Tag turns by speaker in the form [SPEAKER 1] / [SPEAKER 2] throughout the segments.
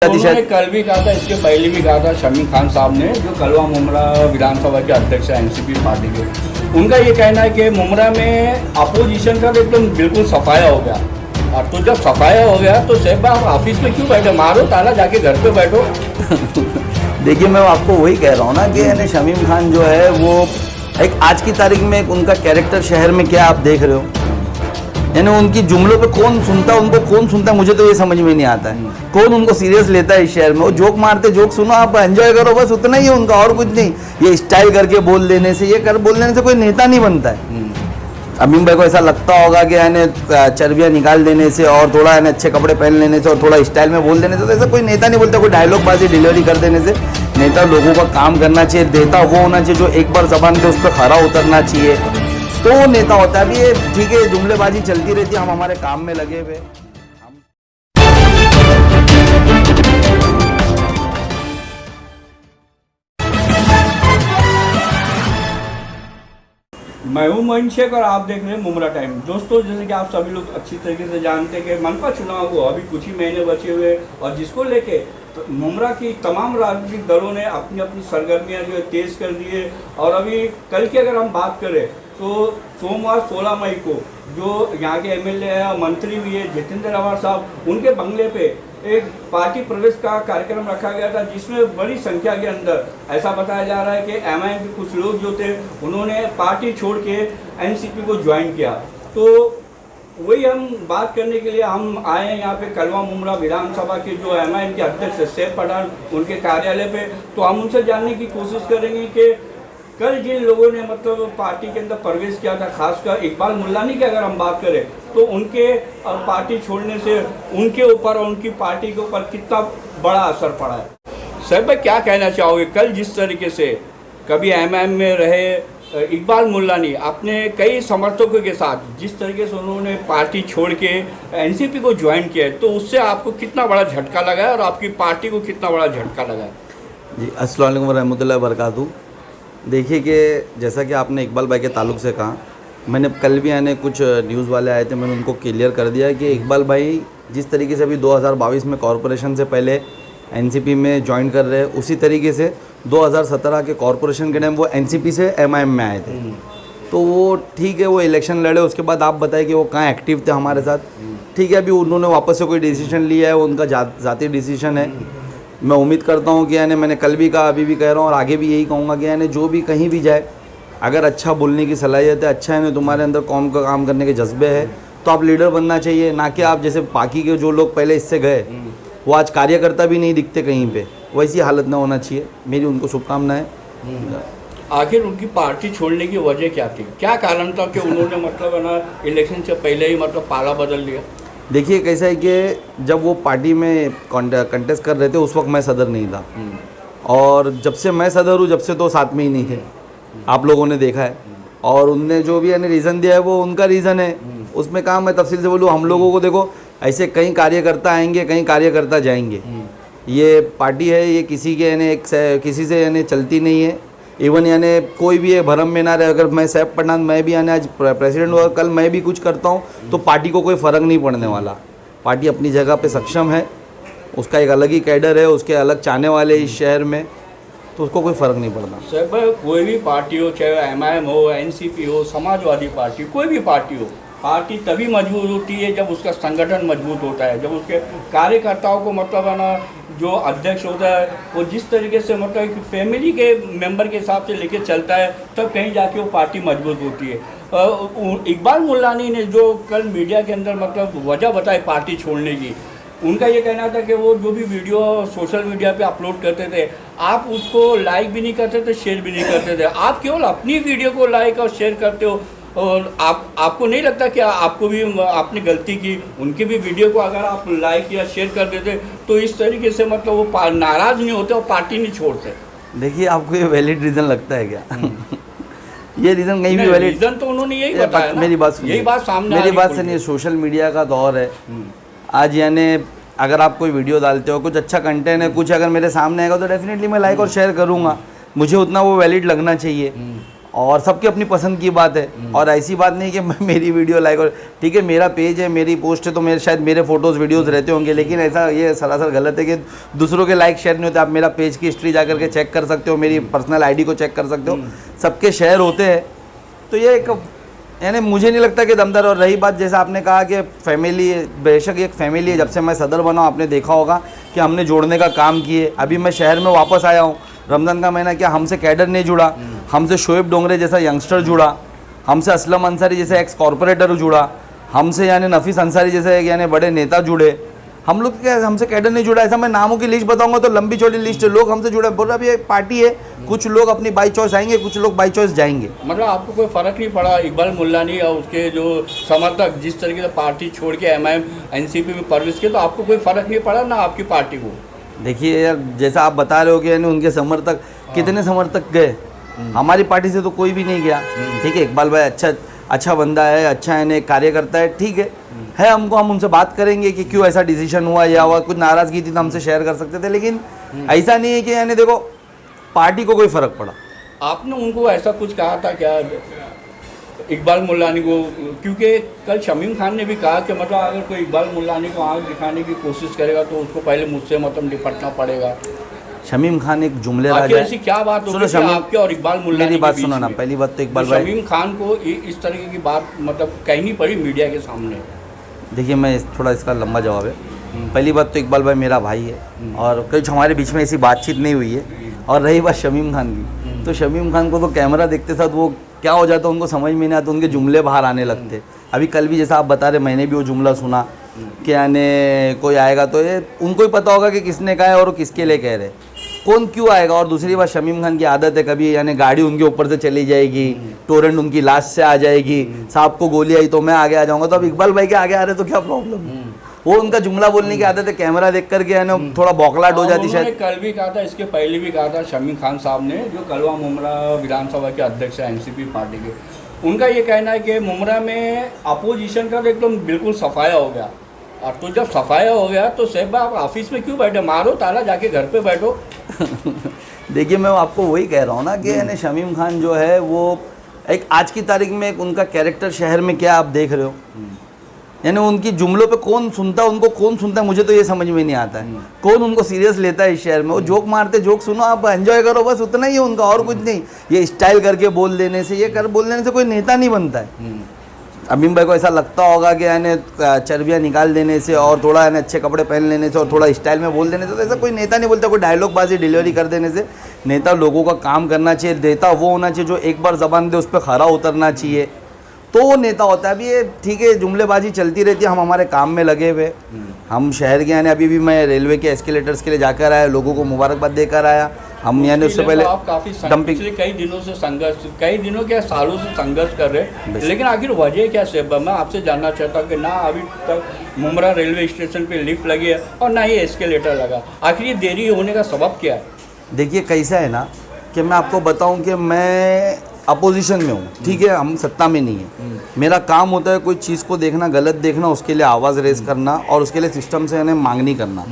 [SPEAKER 1] उन्होंने कल भी कहा था, इसके पहले भी कहा था शमीम खान साहब ने, जो कलवा मुमरा विधानसभा के अध्यक्ष हैं एनसीपी पार्टी के, उनका ये कहना है कि मुमरा में अपोजिशन का एकदम बिल्कुल सफाया हो गया। और तो जब सफाया हो गया तो साहब आप ऑफिस में क्यों बैठे, मारो ताला, जाके घर पे बैठो।
[SPEAKER 2] देखिए मैं आपको वही कह रहा हूँ ना कि शमीम खान जो है वो एक आज की तारीख में एक उनका कैरेक्टर शहर में क्या आप देख रहे हो, यानी उनकी जुमलों पे कौन सुनता है, उनको कौन सुनता है, मुझे तो ये समझ में नहीं आता है। कौन उनको सीरियस लेता है इस शहर में। वो जोक मारते, जोक सुनो, आप एंजॉय करो, बस उतना ही है उनका, और कुछ नहीं। ये स्टाइल करके बोल देने से, ये कर बोल देने से कोई नेता नहीं बनता है। अमीन भाई को ऐसा लगता होगा कि यानी चर्बियाँ निकाल देने से और थोड़ा यानी अच्छे कपड़े पहन लेने से और थोड़ा स्टाइल में बोल देने से तो ऐसा कोई नेता नहीं बोलता। कोई डायलॉग बाजी डिलीवरी कर देने से नेता लोगों का काम करना चाहिए, देता वो होना चाहिए जो एक बार जबान पे उस पर खरा उतरना चाहिए, तो वो नेता होता है। अभी ये ठीक है, जुमलेबाजी चलती रहती है, हम हमारे काम में लगे हुए।
[SPEAKER 1] मैं हूं मोइन शेख और आप देख रहे हैं मुमरा टाइम। दोस्तों, जैसे कि आप सभी लोग अच्छी तरीके से जानते हैं कि मनपा चुनाव को अभी कुछ ही महीने बचे हुए, और जिसको लेके तो मुमरा की तमाम राजनीतिक दलों ने अपनी अपनी सरगर्मियां जो है तेज कर दी है। और अभी कल की अगर हम बात करें तो सोमवार 16 मई को जो यहाँ के एमएलए है और मंत्री भी है जितेंद्र अवार साहब, उनके बंगले पे एक पार्टी प्रवेश का कार्यक्रम रखा गया था, जिसमें बड़ी संख्या के अंदर ऐसा बताया जा रहा है कि एमआईएम के कुछ लोग जो थे उन्होंने पार्टी छोड़ के एनसीपी को ज्वाइन किया। तो वही हम बात करने के लिए हम आए हैं यहाँ पे कलवा मुमरा विधानसभा के जो एमआईएम के अध्यक्ष सैफ पठान, उनके कार्यालय पे। तो हम उनसे जानने की कोशिश करेंगे कि कल जिन लोगों ने मतलब पार्टी के अंदर प्रवेश किया था, खासकर इकबाल मुल्लानी की अगर हम बात करें तो उनके पार्टी छोड़ने से उनके ऊपर और उनकी पार्टी के ऊपर कितना बड़ा असर पड़ा है। सर भाई क्या कहना चाहोगे, कल जिस तरीके से कभी एमआईएम में रहे इकबाल मुल्लानी अपने कई समर्थकों के साथ जिस तरीके से उन्होंने पार्टी छोड़ के एनसीपी को ज्वाइन किया, तो उससे आपको कितना बड़ा झटका लगा है और आपकी पार्टी को कितना बड़ा झटका लगा है?
[SPEAKER 2] जी अस्सलाम वालेकुम रहमतुल्लाहि व बरकातहू। देखिए कि जैसा कि आपने इकबाल भाई के ताल्लुक़ से कहा, मैंने कल भी आने कुछ न्यूज़ वाले आए थे, मैंने उनको क्लियर कर दिया कि इकबाल भाई जिस तरीके से अभी 2022 में कॉरपोरेशन से पहले एनसीपी में ज्वाइन कर रहे हैं, उसी तरीके से 2017 के कॉरपोरेशन के टाइम वो एनसीपी से एमआईएम में आए थे। तो वो ठीक है, वो इलेक्शन लड़े, उसके बाद आप बताएं कि वो कहाँ एक्टिव थे हमारे साथ। ठीक है, अभी उन्होंने वापस से कोई डिसीजन लिया है, वो उनका ज़ाती डिसीजन है। मैं उम्मीद करता हूँ कि यानी मैंने कल भी कहा, अभी भी कह रहा हूँ और आगे भी यही कहूँगा कि यानी जो भी कहीं भी जाए, अगर अच्छा बोलने की सलाहियत है, अच्छा है ना, तुम्हारे अंदर कौम का काम करने के जज्बे है, तो आप लीडर बनना चाहिए। ना कि आप जैसे बाकी के जो लोग पहले इससे गए वो आज कार्यकर्ता भी नहीं दिखते कहीं पे, वैसी हालत ना होना चाहिए। मेरी उनको शुभकामनाएं।
[SPEAKER 1] आखिर उनकी पार्टी छोड़ने की वजह क्या थी, क्या कारण था कि उन्होंने मतलब है ना इलेक्शन से पहले ही मतलब पाला बदल लिया?
[SPEAKER 2] देखिए कैसा है कि जब वो पार्टी में कंटेस्ट कर रहे थे उस वक्त मैं सदर नहीं था, और जब से मैं सदर हूँ जब से तो साथ में ही नहीं थे, आप लोगों ने देखा है। और उनने जो भी यानी रीज़न दिया है वो उनका रीज़न है, उसमें कहाँ मैं तफसील से बोलूँ। हम लोगों को देखो, ऐसे कई कार्यकर्ता आएंगे, कई कार्यकर्ता जाएंगे। ये पार्टी है, ये किसी के यानी किसी से यानी चलती नहीं है। इवन यानी कोई भी भरम में ना रहे, अगर मैं सैफ पठान मैं भी यानी आज प्रेसिडेंट हुआ, कल मैं भी कुछ करता हूँ तो पार्टी को कोई फ़र्क नहीं पड़ने वाला। पार्टी अपनी जगह पे सक्षम है, उसका एक अलग ही कैडर है, उसके अलग चाहने वाले इस शहर में, तो उसको कोई फ़र्क नहीं पड़ता।
[SPEAKER 1] सर भाई कोई भी पार्टी हो, चाहे एमआईएम हो, एनसीपी हो, समाजवादी पार्टी, कोई भी पार्टी हो, पार्टी तभी मजबूत होती है जब उसका संगठन मजबूत होता है, जब उसके कार्यकर्ताओं को मतलब है ना जो अध्यक्ष होता है वो जिस तरीके से मतलब कि फैमिली के मेंबर के हिसाब से लेके चलता है, तब कहीं जाके वो पार्टी मजबूत होती है। इकबाल मुल्लानी ने जो कल मीडिया के अंदर मतलब वजह बताई पार्टी छोड़ने की, उनका ये कहना था कि वो जो भी वीडियो सोशल मीडिया पे अपलोड करते थे, आप उसको लाइक भी नहीं करते थे, शेयर भी नहीं करते थे। आप केवल अपनी वीडियो को लाइक और शेयर करते हो, और आपको नहीं लगता कि आपको भी आपने गलती की, उनकी भी वीडियो को अगर आप लाइक या शेयर कर देते तो इस तरीके से मतलब वो नाराज़ नहीं होते और पार्टी नहीं छोड़ते?
[SPEAKER 2] देखिए आपको ये वैलिड रीज़न लगता है क्या? ये रीज़न कहीं भी वैलिड
[SPEAKER 1] रीज़न तो उन्होंने यही बताया ना।
[SPEAKER 2] मेरी बात सुनिए,
[SPEAKER 1] यही बात सामने,
[SPEAKER 2] मेरी बात सुनिए। सोशल मीडिया का दौर है आज, यानी अगर आप कोई वीडियो डालते हो, कुछ अच्छा कंटेंट है, कुछ अगर मेरे सामने आएगा तो डेफिनेटली मैं लाइक और शेयर करूँगा, मुझे उतना वो वैलिड लगना चाहिए। और सबकी अपनी पसंद की बात है। और ऐसी बात नहीं कि मैं मेरी वीडियो लाइक और ठीक है मेरा पेज है, मेरी पोस्ट है, तो मेरे शायद मेरे फोटोज़ वीडियोज़ रहते होंगे, लेकिन ऐसा ये सरासर गलत है कि दूसरों के लाइक शेयर नहीं होते। आप मेरा पेज की हिस्ट्री जा करके चेक कर सकते हो, मेरी पर्सनल आईडी को चेक कर सकते हो, सबके शेयर होते हैं। तो ये एक यानी मुझे नहीं लगता कि दमदार। और रही बात जैसे आपने कहा कि फैमिली, बेशक एक फैमिली है, जब से मैं सदर बना हूं, आपने देखा होगा कि हमने जोड़ने का काम किए। अभी मैं शहर में वापस आया हूँ, रमज़ान का महीना, क्या हमसे कैडर नहीं जुड़ा, हमसे शोएब डोंगरे जैसा यंगस्टर जुड़ा, हमसे असलम अंसारी जैसे एक्स कॉरपोरेटर जुड़ा, हमसे यानी नफीस अंसारी जैसे यानी बड़े नेता जुड़े। हम लोग क्या, हमसे कैडर नहीं जुड़ा। ऐसा मैं नामों की लिस्ट बताऊंगा तो लंबी चौड़ी लिस्ट है, लोग हमसे जुड़े। बोल रहा अभी पार्टी है, कुछ लोग अपनी बाई चॉइस आएंगे, कुछ लोग बाई चॉइस जाएंगे।
[SPEAKER 1] मतलब आपको कोई फर्क नहीं पड़ा इकबाल मुल्लानी और उसके जो समर्थक जिस तरीके से पार्टी छोड़ के एमआईएम एनसीपी में प्रवेश किया, तो आपको कोई फर्क नहीं पड़ा ना आपकी पार्टी को?
[SPEAKER 2] देखिए यार, जैसा आप बता रहे हो कि यानी उनके समर्थक, कितने समर्थक गए? हमारी पार्टी से तो कोई भी नहीं गया। ठीक है, इकबाल भाई अच्छा बंदा है, अच्छा है, कार्यकर्ता है, ठीक है हमको, हम उनसे बात करेंगे कि क्यों ऐसा डिसीजन हुआ या हुआ, कुछ नाराज़गी थी तो हमसे शेयर कर सकते थे। लेकिन ऐसा नहीं है कि यानी देखो पार्टी को कोई फ़र्क पड़ा।
[SPEAKER 1] आपने उनको ऐसा कुछ कहा था क्या इकबाल मुल्लानी को? क्योंकि कल शमीम खान ने भी कहा कि मतलब अगर कोई इकबाल मुल्लानी को आँख दिखाने की कोशिश करेगा तो उसको पहले मुझसे मतलब निपटना पड़ेगा।
[SPEAKER 2] शमीम खान एक जुमले राजा है।
[SPEAKER 1] ऐसी क्या बात हो गई आपके और इकबाल मुल्लानी?
[SPEAKER 2] मेरी बात सुनो ना, पहली बात तो इकबाल भाई,
[SPEAKER 1] शमीम खान को इस तरीके की बात मतलब कहनी पड़ी मीडिया के सामने।
[SPEAKER 2] देखिए मैं थोड़ा इसका लंबा जवाब है। पहली बात तो इकबाल भाई मेरा भाई है और कुछ हमारे बीच में ऐसी बातचीत नहीं हुई है। और रही बात शमीम खान की, तो शमीम खान को तो कैमरा देखते साथ वो क्या हो जाता, उनको समझ में नहीं आता, उनके जुमले बाहर आने लगते। अभी कल भी जैसा आप बता रहे, मैंने भी वो जुमला सुना कि यानी कोई आएगा तो ये उनको ही पता होगा कि किसने कहा है और वो किसके लिए कह रहे, कौन क्यों आएगा। और दूसरी बात, शमीम खान की आदत है, कभी यानी गाड़ी उनके ऊपर से चली जाएगी, टोरेंट उनकी लाश से आ जाएगी, साहब को गोली आई तो मैं आगे आ जाऊंगा। तो अब इकबाल भाई के आगे आ रहे तो क्या प्रॉब्लम? वो उनका जुमला बोलने की आदत है, कैमरा देख करके यानी थोड़ा बौखलाहट हो जाती शायद।
[SPEAKER 1] कल भी कहा था, इसके पहले भी कहा था शमीम खान साहब ने, जो कलवा मुमरा विधानसभा के अध्यक्ष है एनसीपी पार्टी के, उनका ये कहना है कि मुमरा में अपोजिशन का तो एकदम बिल्कुल सफाया हो गया। और तो जब सफाया हो गया तो साहब आप ऑफिस में क्यों बैठे, मारो ताला, जाके घर पे बैठो।
[SPEAKER 2] देखिए मैं आपको वही कह रहा हूँ ना कि यानी शमीम खान जो है वो एक आज की तारीख में एक उनका कैरेक्टर शहर में क्या आप देख रहे हो, यानी उनकी जुमलों पे कौन सुनता है, उनको कौन सुनता है, मुझे तो ये समझ में नहीं आता है। कौन उनको सीरियस लेता है इस शहर में? वो जोक मारते, जोक सुनो, आप एंजॉय करो, बस उतना ही है उनका, और कुछ नहीं। ये स्टाइल करके बोल देने से, ये कर बोल देने से कोई नेता नहीं बनता है। अमीम भाई को ऐसा लगता होगा कि यानी चर्बियाँ निकाल देने से और थोड़ा यानी अच्छे कपड़े पहन लेने से और थोड़ा स्टाइल में बोल देने से तो ऐसा कोई नेता नहीं बोलता। कोई डायलॉग बाजी डिलीवरी कर देने से नेता लोगों का काम करना चाहिए। नेता वो होना चाहिए जो एक बार ज़बान दे उस पर खरा उतरना चाहिए, तो वो नेता होता है। अभी ये ठीक है, जुमलेबाजी चलती रहती है, हम हमारे काम में लगे हुए। हम शहर के यानी अभी भी मैं रेलवे के एस्केलेटर्स के लिए जाकर आया, लोगों को मुबारकबाद देकर आया। हम यानी उससे पहले
[SPEAKER 1] आप काफ़ी पिछले कई दिनों से संघर्ष, कई दिनों क्या सालों से संघर्ष कर रहे, लेकिन आखिर वजह क्या सेब? मैं आपसे जानना चाहता हूँ कि ना अभी तक मुमरा रेलवे स्टेशन पे लिफ्ट लगी है और ना ही एस्केलेटर लगा, आखिर ये देरी होने का सबब क्या है?
[SPEAKER 2] देखिए कैसा है ना कि मैं आपको बताऊं कि मैं अपोजिशन में हूँ, ठीक है, हम सत्ता में नहीं है। मेरा काम होता है कोई चीज़ को देखना, गलत देखना, उसके लिए आवाज़ रेज करना और उसके लिए सिस्टम से यानी मांगनी करना।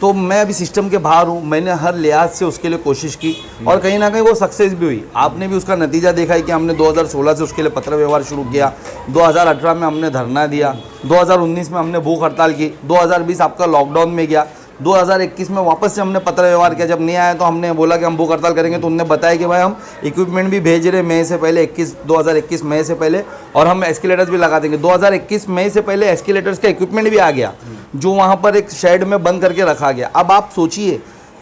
[SPEAKER 2] तो मैं अभी सिस्टम के बाहर हूँ, मैंने हर लिहाज से उसके लिए कोशिश की और कहीं ना कहीं वो सक्सेस भी हुई। आपने भी उसका नतीजा देखा है कि हमने 2016 से उसके लिए पत्र व्यवहार शुरू किया, 2018 में हमने धरना दिया, 2019 में हमने भूख हड़ताल की, 2020 आपका लॉकडाउन में गया, 2021 में वापस से हमने पत्र व्यवहार किया। जब नहीं आया तो हमने बोला कि हम भूख हड़ताल करेंगे, तो उन्होंने बताया कि भाई हम इक्विपमेंट भी भेज रहे मई से पहले, 2021 मई से पहले, और हम एस्केलेटर्स भी लगा देंगे। 2021 मई से पहले एस्केलेटर्स का इक्विपमेंट भी आ गया जो वहाँ पर एक शेड में बंद करके रखा गया। अब आप सोचिए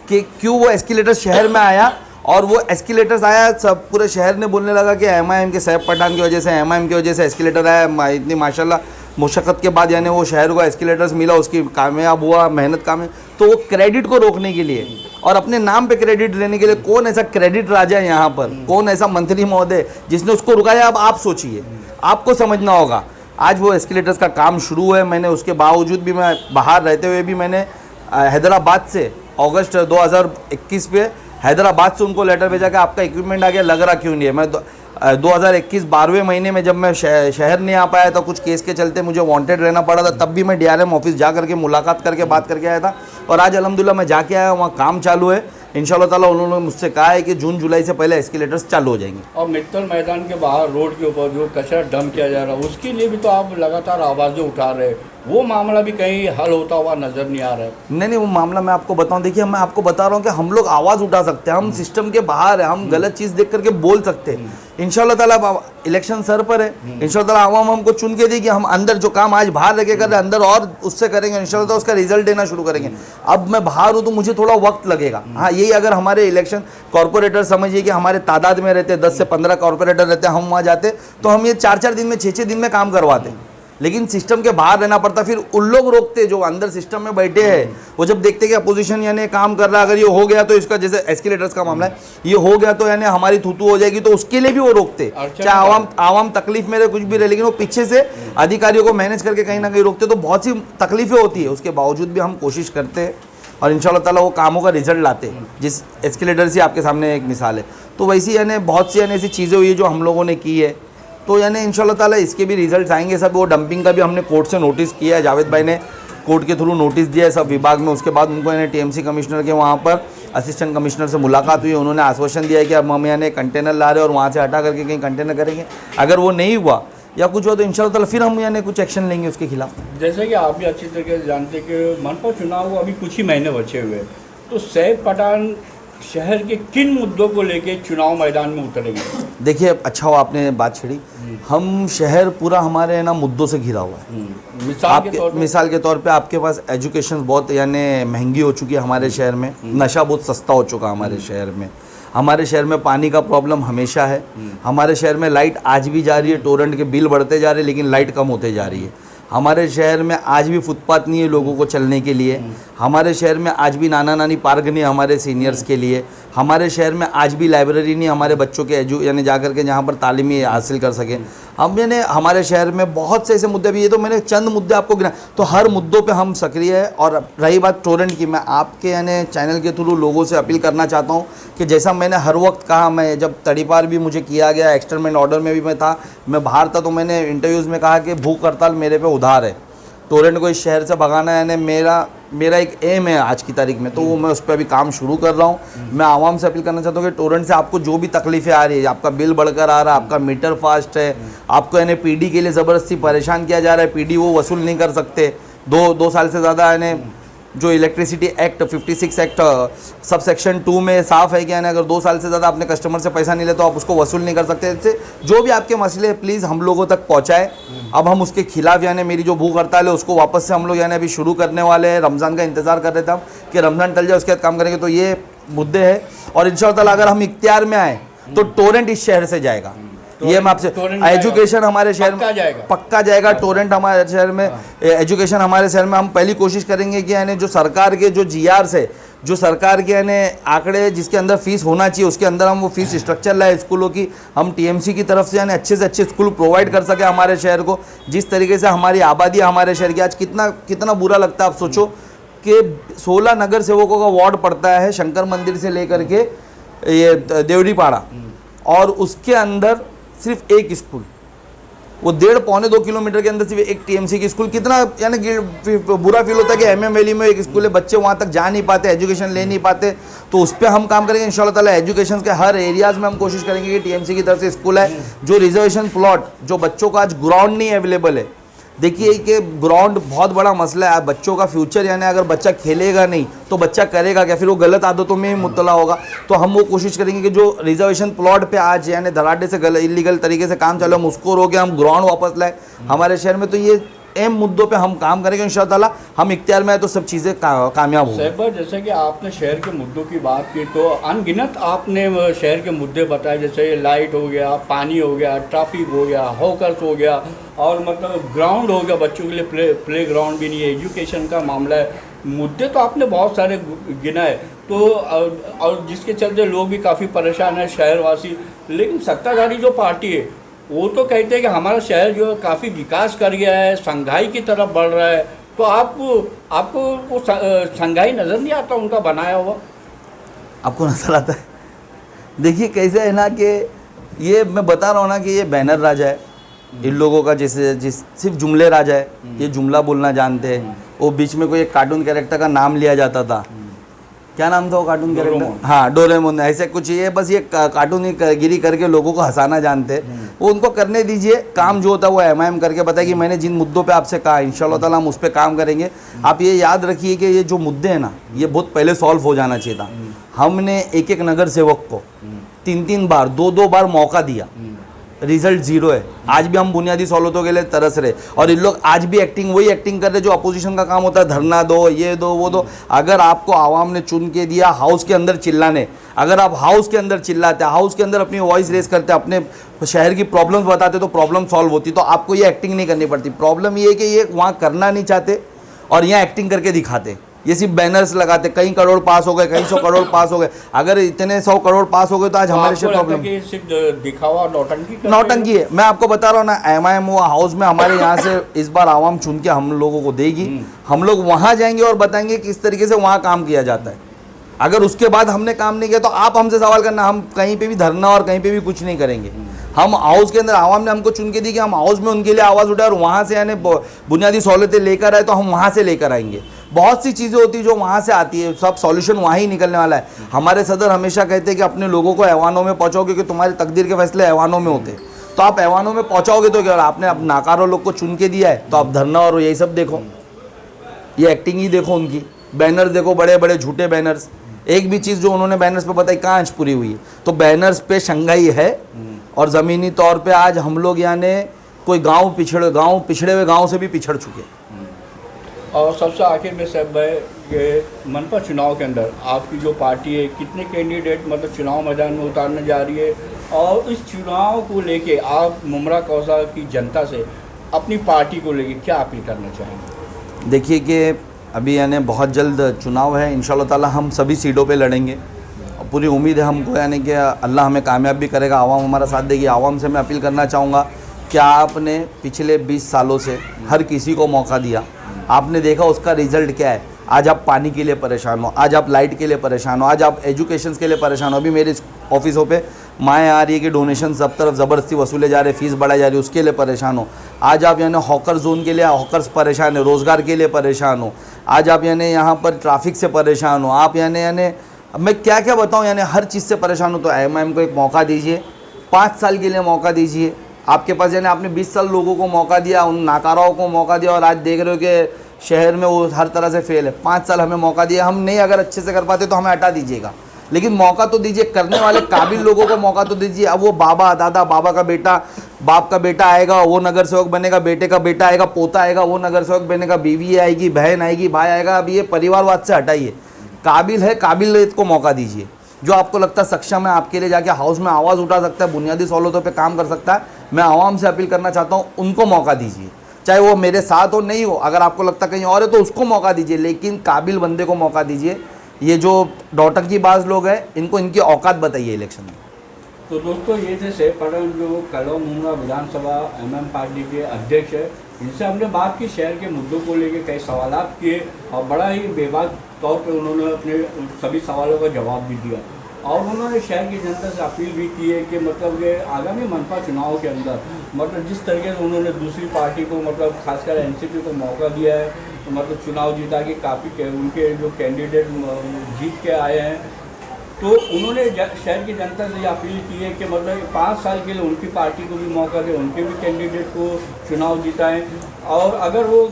[SPEAKER 2] कि क्यों वो एस्केलेटर शहर में आया, और वो एस्केलेटर्स आया, सब पूरे शहर ने बोलने लगा कि एमआईएम के सैफ पठान की वजह से, एमआईएम की वजह से एस्केलेटर आया। इतनी माशाल्लाह मुशक्क़त के बाद यानी वो शहर को एस्केलेटर्स मिला, उसकी कामयाब हुआ, मेहनत काम। तो वो क्रेडिट को रोकने के लिए और अपने नाम पे क्रेडिट लेने के लिए, कौन ऐसा क्रेडिट राजा है यहाँ पर, कौन ऐसा मंत्री महोदय जिसने उसको रुकाया? अब आप सोचिए, आपको समझना होगा। आज वो एस्केलेटर्स का काम शुरू है, मैंने उसके बावजूद भी, मैं बाहर रहते हुए भी मैंने हैदराबाद से अगस्त 2021 पे हैदराबाद से उनको लेटर भेजा कि आपका इक्विपमेंट आ गया, लग रहा क्यों नहीं है। मैं 2021 12वें महीने में जब मैं शहर नहीं आ पाया था, कुछ केस के चलते मुझे वांटेड रहना पड़ा था, तब भी मैं डीआरएम ऑफिस जा करके मुलाकात करके बात करके आया था। और आज अल्हम्दुलिल्लाह मैं जाके आया, वहाँ काम चालू है। इंशाल्लाह ताला उन्होंने मुझसे कहा है कि जून जुलाई से पहले एस्केलेटर्स चालू हो जाएंगे।
[SPEAKER 1] और मित्तल मैदान के बाहर रोड के ऊपर जो कचरा डंप किया जा रहा है उसके लिए भी तो आप लगातार आवाज़ें उठा रहे हैं, वो मामला भी कहीं हल होता हुआ नज़र नहीं आ रहा है।
[SPEAKER 2] नहीं, वो मामला मैं आपको बताऊं, देखिए मैं आपको बता रहा हूं कि हम लोग आवाज़ उठा सकते हैं, हम सिस्टम के बाहर है, हम गलत चीज़ देख करके बोल सकते हैं। इंशाल्लाह ताला इलेक्शन सर पर है, इंशाल्लाह ताला आवाम हमको चुन के दी कि हम अंदर जो काम आज बाहर रह के कर रहे हैं अंदर और उससे करेंगे, इंशाल्लाह ताला उसका रिजल्ट देना शुरू करेंगे। अब मैं बाहर हूँ तो मुझे थोड़ा वक्त लगेगा। हाँ, यही अगर हमारे इलेक्शन कॉर्पोरेटर समझिए कि हमारे तादाद में रहते 10 से 15 कॉर्पोरेटर रहते, हम वहाँ जाते तो हम ये 4-4 दिन में 6-6 दिन में काम करवाते, लेकिन सिस्टम के बाहर रहना पड़ता। फिर उन लोग रोकते जो अंदर सिस्टम में बैठे हैं, वो जब देखते कि अपोजिशन यानी काम कर रहा है, अगर ये हो गया तो इसका जैसे एस्केलेटर्स का मामला है, ये हो गया तो यानी हमारी थूथू हो जाएगी, तो उसके लिए भी वो रोकते, चाहे आवाम तकलीफ में रहे कुछ भी रहे, लेकिन वो पीछे से अधिकारियों को मैनेज करके कहीं ना कहीं रोकते। तो बहुत सी तकलीफें होती है, उसके बावजूद भी हम कोशिश करते हैं और इंशाल्लाह ताला वो कामों का रिजल्ट लाते हैं। जिस एस्केलेटर से आपके सामने एक मिसाल है, तो वैसी यानी बहुत सी यानी ऐसी चीज़ें हुई है जो हम लोगों ने की है, तो यानी इंशाल्लाह ताला इसके भी रिजल्ट्स आएंगे सब। वो डंपिंग का भी हमने कोर्ट से नोटिस किया है, जावेद भाई ने कोर्ट के थ्रू नोटिस दिया है सब विभाग में। उसके बाद उनको यानी टीएमसी कमिश्नर के वहाँ पर असिस्टेंट कमिश्नर से मुलाकात हुई, उन्होंने आश्वासन दिया है कि अब हम यानी कंटेनर ला रहे हैं और वहाँ से हटा करके कहीं कंटेनर करेंगे। अगर वो नहीं हुआ या कुछ हुआ तो इंशाल्लाह ताला फिर हम यानी कुछ एक्शन लेंगे उसके खिलाफ।
[SPEAKER 1] जैसे कि आप भी अच्छी तरीके से जानते हैं कि मनपा चुनाव को अभी कुछ ही महीने बचे हुए हैं, तो सैफ पठान शहर के किन मुद्दों को लेके चुनाव मैदान में उतरेंगे?
[SPEAKER 2] देखिए, अच्छा हुआ आपने बात छेड़ी। हम शहर पूरा हमारे ना मुद्दों से घिरा हुआ है। मिसाल के तौर पे आपके पास एजुकेशन बहुत यानी महंगी हो चुकी है हमारे शहर में, नशा बहुत सस्ता हो चुका है हमारे शहर में, हमारे शहर में पानी का प्रॉब्लम हमेशा है, हमारे शहर में लाइट आज भी जा रही है, टोरेंट के बिल बढ़ते जा रहे हैं लेकिन लाइट कम होते जा रही है, हमारे शहर में आज भी फुटपाथ नहीं है लोगों को चलने के लिए, हमारे शहर में आज भी नाना नानी पार्क नहीं है हमारे सीनियर्स के लिए, हमारे शहर में आज भी लाइब्रेरी नहीं हमारे बच्चों के यानी जाकर के जहाँ पर तालीमी हासिल कर सकें। हम मैंने हमारे शहर में बहुत से ऐसे मुद्दे भी, ये तो मैंने चंद मुद्दे आपको गिना, तो हर मुद्दों पे हम सक्रिय है। और रही बात टोरेंट की, मैं आपके यानी चैनल के थ्रू लोगों से अपील करना चाहता हूँ कि जैसा मैंने हर वक्त कहा, मैं जब तड़ीपार भी मुझे किया गया, एक्सटर्नमेंट ऑर्डर में भी मैं था, मैं बाहर था, तो मैंने इंटरव्यूज़ में कहा कि भूख हड़ताल मेरे पे उधार है, टोरेंट को इस शहर से भगाना यानी मेरा एक एम है आज की तारीख में, तो वो मैं उस पर अभी काम शुरू कर रहा हूँ। मैं आवाम से अपील करना चाहता हूँ कि टोरेंट से आपको जो भी तकलीफ़ें आ रही है, आपका बिल बढ़कर आ रहा है, आपका मीटर फास्ट है, आपको यानी पीडी के लिए ज़बरदस्ती परेशान किया जा रहा है, पीडी वो वसूल नहीं कर सकते, दो साल से ज़्यादा यानी जो electricity act 56 act sub section 2 में साफ है कि यानी अगर 2 साल से ज़्यादा अपने कस्टमर से पैसा नहीं ले तो आप उसको वसूल नहीं कर सकते। इससे जो भी आपके मसले हैं प्लीज़ हम लोगों तक पहुँचाएँ। अब हम उसके खिलाफ यानी मेरी जो भूख हड़ताल है उसको वापस से हम लोग यानी अभी शुरू करने वाले हैं। रमज़ान का इंतज़ार कर रहे थे हम कि रमज़ान टल जाए उसके बाद काम करेंगे, तो ये मुद्दे हैं। और इंशाअल्लाह ताला अगर हम इख्तियार में आए तो टोरेंट इस शहर से जाएगा, ये मैं आपसे, एजुकेशन हमारे शहर में पक्का जाएगा, टोरेंट हमारे शहर में, एजुकेशन हमारे शहर में हम पहली कोशिश करेंगे कि यानी जो सरकार के जो GRs है, जो सरकार के यानी आंकड़े जिसके अंदर फीस होना चाहिए उसके अंदर हम वो फीस स्ट्रक्चर लाए स्कूलों की, हम TMC की तरफ से यानी अच्छे से अच्छे स्कूल प्रोवाइड कर सके हमारे शहर को। जिस तरीके से हमारी आबादी हमारे शहर की आज कितना बुरा लगता है, आप सोचो कि 16 नगर सेवकों का वार्ड पड़ता है शंकर मंदिर से लेकर के ये देवरीपाड़ा, और उसके अंदर सिर्फ एक स्कूल, वो 1.5-2 किलोमीटर के अंदर सिर्फ एक TMC की स्कूल। कितना यानी बुरा फील होता है कि MM वैली में एक स्कूल है, बच्चे वहाँ तक जा नहीं पाते, एजुकेशन ले नहीं पाते। तो उस पर हम काम करेंगे इंशाल्लाह ताला। एजुकेशन के हर एरियाज़ में हम कोशिश करेंगे कि TMC की तरफ से स्कूल है। जो रिजर्वेशन प्लॉट, जो बच्चों का आज ग्राउंड नहीं अवेलेबल है, देखिए कि ग्राउंड बहुत बड़ा मसला है। बच्चों का फ्यूचर यानी अगर बच्चा खेलेगा नहीं तो बच्चा करेगा क्या, फिर वो गलत आदतों में ही मुब्तला होगा। तो हम वो कोशिश करेंगे कि जो रिजर्वेशन प्लॉट पे आज यानी धड़ाधड़ से इलीगल तरीके से काम चालू, हम उसको रोके, हम ग्राउंड वापस लाए हमारे शहर में। तो ये अहम मुद्दों पे हम काम करेंगे इंशाअल्लाह ताला। हम इख्तियार में आए तो सब चीज़ें कामयाब होंगी।
[SPEAKER 1] सैफ भाई, जैसे कि आपने शहर के मुद्दों की बात की तो अनगिनत आपने शहर के मुद्दे बताए, जैसे लाइट हो गया, पानी हो गया, ट्रैफिक हो गया, हॉकर्स हो गया, और मतलब ग्राउंड हो गया, बच्चों के लिए प्ले ग्राउंड भी नहीं है, एजुकेशन का मामला है। मुद्दे तो आपने बहुत सारे गिनाए, तो और जिसके चलते लोग भी काफ़ी परेशान हैं शहरवासी। लेकिन सत्ताधारी जो पार्टी है वो तो कहते हैं कि हमारा शहर जो है काफ़ी विकास कर गया है, संघाई की तरफ बढ़ रहा है। तो आपको वो संघाई नज़र नहीं आता उनका बनाया हुआ?
[SPEAKER 2] आपको नजर आता है? देखिए कैसे है ना कि ये मैं बता रहा हूँ ना कि ये बैनर राजा है इन लोगों का, सिर्फ जुमले राजा है, ये जुमला बोलना जानते हैं। वो बीच में कोई एक कार्टून कैरेक्टर का नाम लिया जाता था, क्या नाम था वो कार्टून कैरेक्टर?
[SPEAKER 1] डोरेमोन।
[SPEAKER 2] हाँ डोरेमोन, ऐसे कुछ ये बस ये कार्टून गिरी करके लोगों को हंसाना जानते हैं। वो उनको करने दीजिए, काम जो होता है वो एमआईएम करके बताए कि मैंने जिन मुद्दों पे आपसे कहा इंशाल्लाह ताला हम उस पर काम करेंगे। आप ये याद रखिए कि ये जो मुद्दे हैं ना, ये बहुत पहले सॉल्व हो जाना चाहिए था। हमने एक एक नगर सेवक को 3-3 बार 2-2 बार मौका दिया, रिजल्ट जीरो है। आज भी हम बुनियादी सहूलतों के लिए तरस रहे, और इन लोग आज भी वही एक्टिंग कर रहे जो अपोजिशन का काम होता है, धरना दो, ये दो, वो दो। अगर आपको आवाम ने चुन के दिया हाउस के अंदर चिल्लाने, अगर आप हाउस के अंदर चिल्लाते, हाउस के अंदर अपनी वॉइस रेस करते, अपने शहर की प्रॉब्लम्स बताते, तो प्रॉब्लम सॉल्व होती। तो आपको ये एक्टिंग नहीं करनी पड़ती। प्रॉब्लम ये है कि ये वहाँ करना नहीं चाहते और यहाँ एक्टिंग करके दिखाते। ये सिर्फ बैनर्स लगाते, कई करोड़ पास हो गए, कई 100 करोड़ पास हो गए। अगर इतने 100 करोड़ पास हो गए तो आज हमारे से प्रॉब्लम
[SPEAKER 1] सिर्फ दिखावा नौटंकी
[SPEAKER 2] नौटंकी है। मैं आपको बता रहा हूँ ना, एमआईएम वो हाउस में हमारे यहाँ से इस बार आवाम चुन के हम लोगों को देगी। हम लोग वहाँ जाएंगे और बताएंगे किस तरीके से वहाँ काम किया जाता है। अगर उसके बाद हमने काम नहीं किया तो आप हमसे सवाल करना, हम कहीं पे भी धरना और कहीं पे भी कुछ नहीं करेंगे। हम हाउस के अंदर आवाम ने हमको चुन के दी कि हम हाउस में उनके लिए आवाज़ उठाए, और वहाँ से यानी बुनियादी सहूलतें लेकर आए तो हम वहाँ से लेकर आएंगे। बहुत सी चीज़ें होती जो वहाँ से आती है, सब सॉल्यूशन वहाँ ही निकलने वाला है। हमारे सदर हमेशा कहते हैं कि अपने लोगों को ऐवानों में पहुँचाओ, क्योंकि तुम्हारे तकदीर के फैसले ऐवानों में होते हैं। तो आप ऐवानों में पहुँचाओगे तो क्या, आपने अब नाकारों लोग को चुन के दिया है तो आप धरना और यही सब देखो, ये एक्टिंग ही देखो उनकी। बैनर्स देखो, बड़े बड़े झूठे बैनर्स। एक भी चीज़ जो उन्होंने बैनर्स पे बताई कहाँ आज पूरी हुई है? तो बैनर्स पे शंघाई है, और ज़मीनी तौर पे आज हम लोग यानी कोई गांव पिछड़े हुए गांव से भी पिछड़ चुके हैं।
[SPEAKER 1] और सबसे आखिर में साहब भाई, ये मनपा चुनाव के अंदर आपकी जो पार्टी है, कितने कैंडिडेट मतलब चुनाव मैदान में उतारने जा रही है, और इस चुनाव को लेके आप मुमरा कौसा की जनता से अपनी पार्टी को लेके क्या अपील करना चाहेंगे?
[SPEAKER 2] देखिए कि अभी यानी बहुत जल्द चुनाव है, इंशाल्लाह ताला हम सभी सीटों पे लड़ेंगे। पूरी उम्मीद है हमको यानी कि अल्लाह हमें कामयाब भी करेगा, आवाम हमारा साथ देगी। आवाम से मैं अपील करना चाहूँगा कि आपने पिछले 20 सालों से हर किसी को मौका दिया, आपने देखा उसका रिज़ल्ट क्या है। आज आप पानी के लिए परेशान हो, आज आप लाइट के लिए परेशान हो, आज आप एजुकेशन के लिए परेशान हो। अभी मेरे ऑफिसों पे माएँ आ रही है कि डोनेशन सब तरफ ज़बरदस्ती वसूले जा रहे, फीस बढ़ाई जा रही है, उसके लिए परेशान हो। आज आप यानी हॉकर जोन के लिए हॉकर्स परेशान है, रोज़गार के लिए परेशान हो। आज आप यानी यहाँ पर ट्रैफिक से परेशान हो, आप यानी अब मैं क्या क्या बताऊँ, यानी हर चीज़ से परेशान हो। तो एमआईएम को एक मौका दीजिए, 5 साल के लिए मौका दीजिए। आपके पास यानी आपने 20 साल लोगों को मौका दिया, उन नाकाराओं को मौका दिया, और आज देख रहे हो कि शहर में वो हर तरह से फेल है। 5 साल हमें मौका दिया, हम नहीं अगर अच्छे से कर पाते तो हमें हटा दीजिएगा, लेकिन मौका तो दीजिए। करने वाले काबिल लोगों को मौका तो दीजिए। अब वो बाबा दादा, बाबा का बेटा, बाप का बेटा आएगा वो नगर सेवक बनेगा, बेटे का बेटा आएगा, पोता आएगा वो नगर सेवक बनेगा, बीवी आएगी, बहन आएगी, भाई आएगा। अब ये परिवारवाद से हटाइए, काबिल है काबिल को मौका दीजिए। जो आपको लगता है सक्षम है, आपके लिए जाके हाउस में आवाज़ उठा सकता है, बुनियादी सहूलतों पे काम कर सकता है, मैं आवाम से अपील करना चाहता हूँ, उनको मौका दीजिए। चाहे वो मेरे साथ हो नहीं हो, अगर आपको लगता कहीं और है तो उसको मौका दीजिए, लेकिन काबिल बंदे को मौका दीजिए। ये जो नौटंकी बाज लोग हैं, इनको इनकी औकात बताइए इलेक्शन में।
[SPEAKER 1] तो दोस्तों, ये थे सैफ पठान, जो कलवा मुमरा विधानसभा एमएम पार्टी के अध्यक्ष है। इनसे हमने बात की, शहर के मुद्दों को लेकर कई सवालात किए, और बड़ा ही बेबाक तौर पे उन्होंने अपने सभी सवालों का जवाब भी दिया। और उन्होंने शहर की जनता से अपील भी की है कि मतलब ये आगामी मनपा चुनाव के अंदर मतलब जिस तरीके से उन्होंने दूसरी पार्टी को मतलब खासकर एनसीपी को मौका दिया है, तो मतलब चुनाव जीता के काफ़ी उनके जो कैंडिडेट जीत के आए हैं, तो उन्होंने शहर की जनता से ये अपील की है कि मतलब 5 साल के लिए उनकी पार्टी को भी मौका दें, उनके भी कैंडिडेट को चुनाव जिताएं, और अगर वो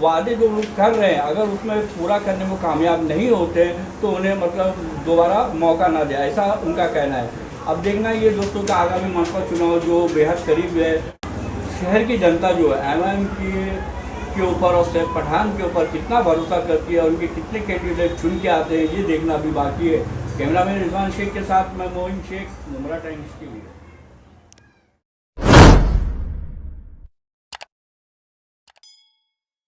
[SPEAKER 1] वादे जो लोग कर रहे हैं अगर उसमें पूरा करने में कामयाब नहीं होते हैं तो उन्हें मतलब दोबारा मौका ना दे, ऐसा उनका कहना है। अब देखना ये दोस्तों का आगामी मनपा चुनाव जो बेहद करीब है, शहर की जनता जो है एमआईएम के ऊपर और सैफ पठान के ऊपर कितना भरोसा करती है और उनके कितने कैंडिडेट चुन के आते हैं, ये देखना भी बाकी है। कैमरामैन रिजवान शेख के साथ मैं मोइन शेख, मुमरा टाइम्स के लिए।